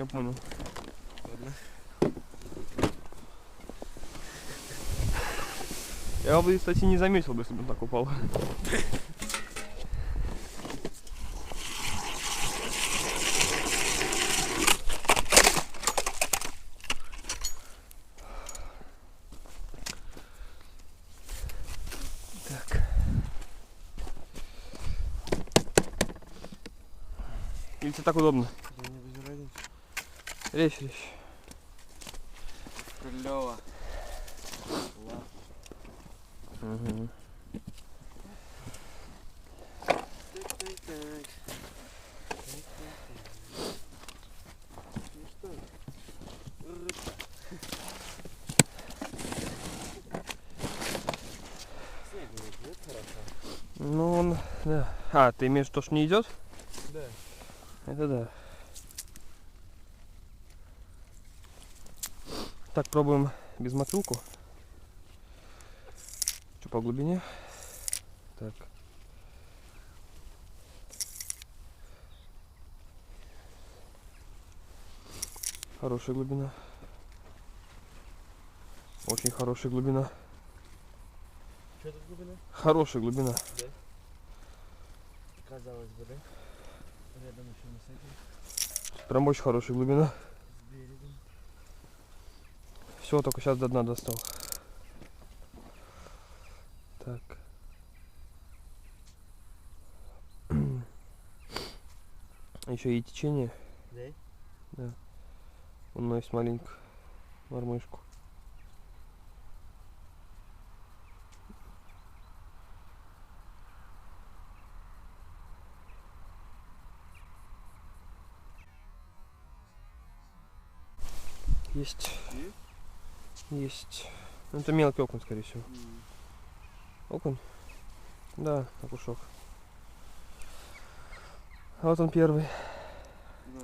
Я понял. Ладно. Я бы, кстати, не заметил бы, если бы он так упал. Так. Или тебе так удобно? Да не без разницы. Речь. Клёво. Ладно. Угу. Так. Ну что? Снег не идет, хорошо. Ну он, да. А, ты имеешь то, что не идет? Да. Это да. Так, пробуем без мотылку. Что по глубине? Так. Хорошая глубина. Очень хорошая глубина. Что тут глубина? Хорошая глубина. Да. Казалось бы, да? Рядом еще не с этим. Прям очень хорошая глубина. С берегом. Все, только сейчас до дна достал. Так. Еще и течение. Да? Да. Он носит маленькую мормышку. Есть. Есть. Ну, это мелкий окунь, скорее всего. Окунь? Да, окушок. А вот он первый. Да.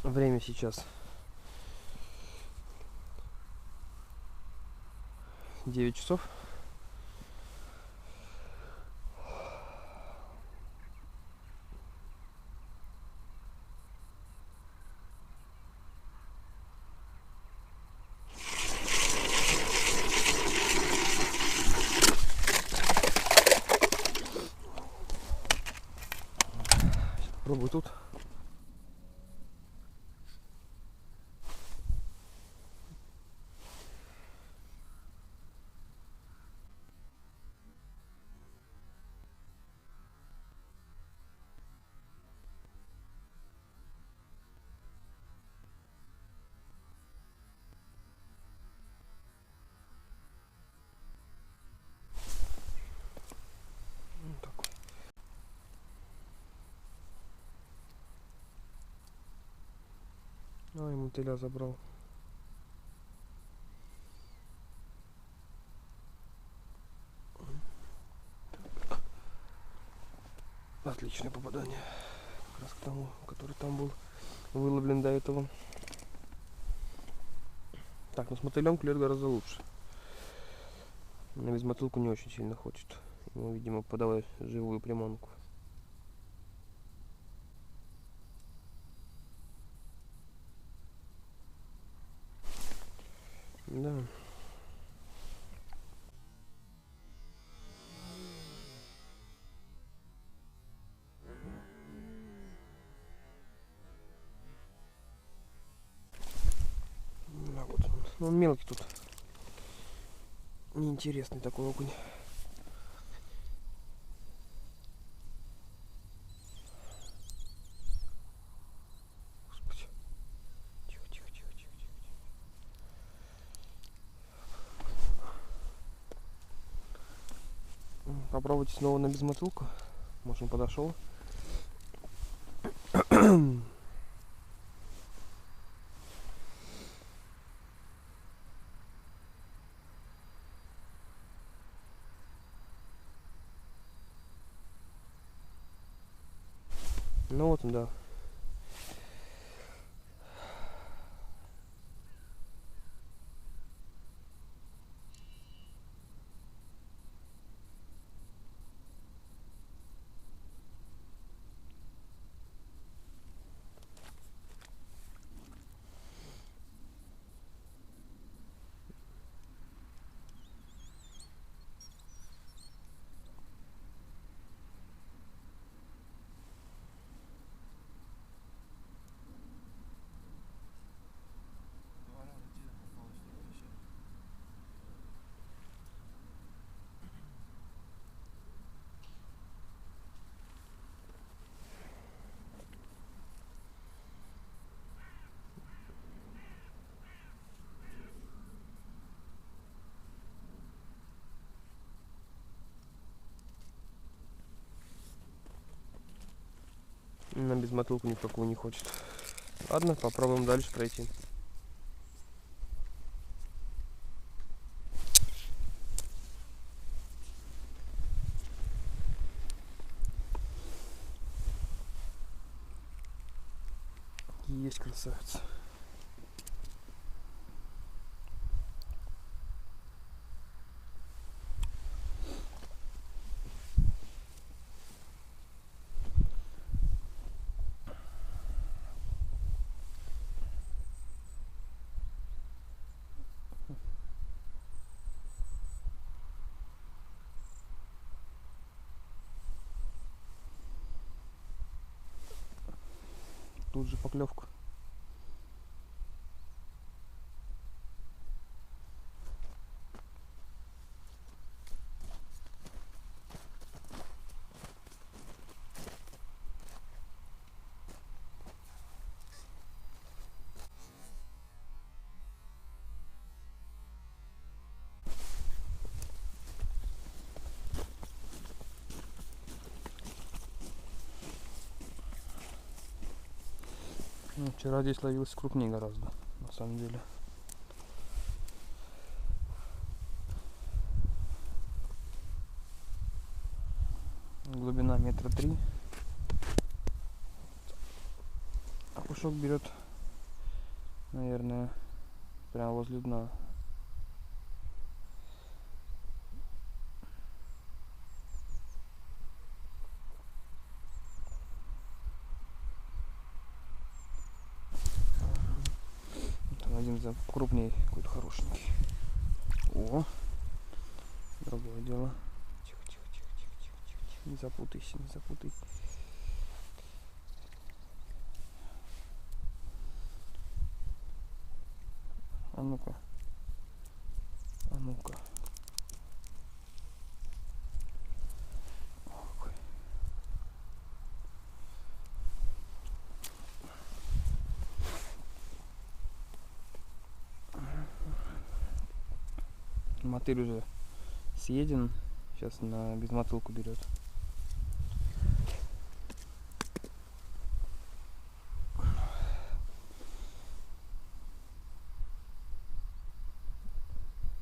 Время сейчас 9 часов. Пробую тут. Вот такой. Ой, мотыля забрал. Отличное попадание. Как раз к тому, который там был выловлен до этого. Так, ну с мотылем клюет гораздо лучше. Но без мотылку не очень сильно хочет. Ему, видимо, подавай живую приманку. Да. Да, вот он. Ну, он мелкий тут. Неинтересный такой окунь. Господи. Тихо, тихо, тихо, тихо, тихо. Попробуйте снова на безмотылку. Может, он подошел. Ну вот он, да. На безмотылку никакую не хочет. Ладно, попробуем дальше пройти. Есть красавица. Тут же поклевка. Ну, вчера здесь ловился крупнее гораздо, на самом деле. Глубина 1,3 метра. А кушок берет, наверное, прямо возле дна. Там один крупнее какой-то хорошенький. О, другое дело. Тихо, тихо, тихо, тихо, тихо, тихо, тихо. Не запутайся, не запутай. А ну-ка. А ну-ка. Мотыль уже съеден. Сейчас на безмотылку берет.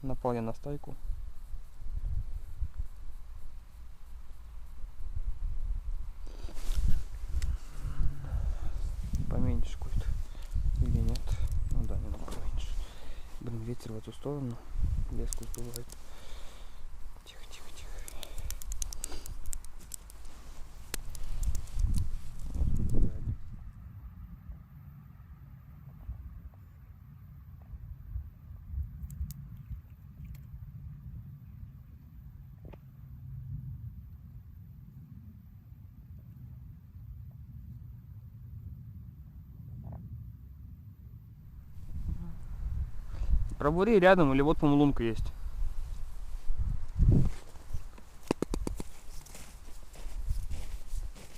Напал я на стайку. Поменьше какой-то. Или нет? Ну да, немного поменьше. Блин, ветер в эту сторону. Леску сдувает. Тихо, тихо, тихо. Вот он, рядом. Пробури рядом, или вот по лунка есть.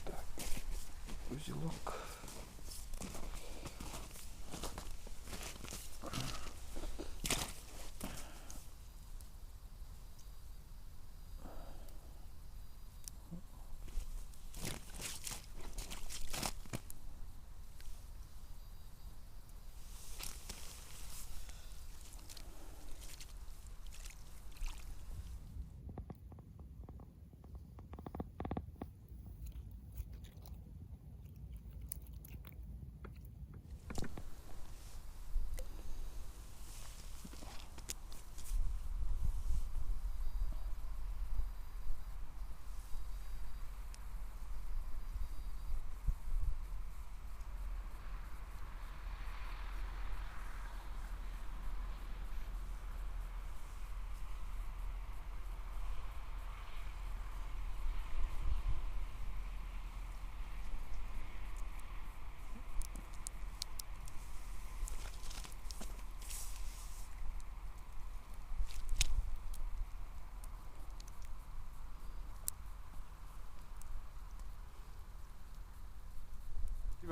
Так, узелок.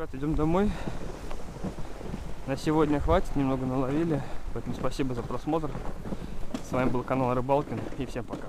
Ребят, идем домой. На сегодня хватит, немного наловили. Поэтому спасибо за просмотр. С вами был канал Рыбалкин и всем пока.